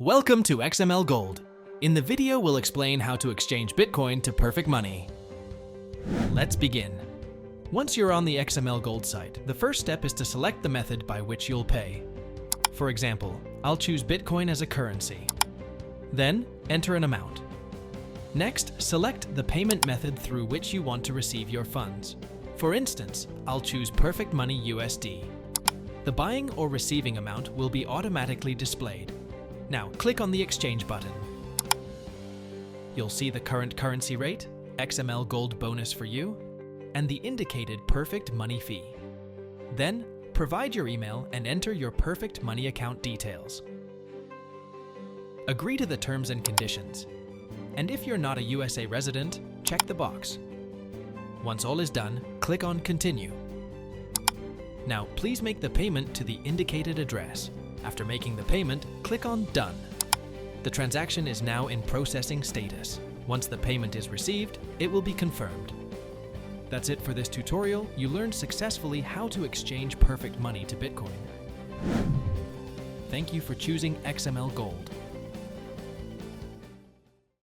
Welcome to XML Gold. In the video, we'll explain how to exchange Bitcoin to perfect money. Let's begin. Once you're on the XML Gold site, the first step is to select the method by which you'll pay. For example, I'll choose Bitcoin as a currency. Then, enter an amount. Next, select the payment method through which you want to receive your funds. For instance, I'll choose PerfectMoney USD. The buying or receiving amount will be automatically displayed. Now, click on the Exchange button. You'll see the current currency rate, XML Gold bonus for you, and the indicated Perfect Money fee. Then, provide your email and enter your Perfect Money account details. Agree to the terms and conditions. And if you're not a USA resident, check the box. Once all is done, click on Continue. Now, please make the payment to the indicated address. After making the payment, click on Done. The transaction is now in processing status. Once the payment is received, it will be confirmed. That's it for this tutorial. You learned successfully how to exchange perfect money to Bitcoin. Thank you for choosing XML Gold.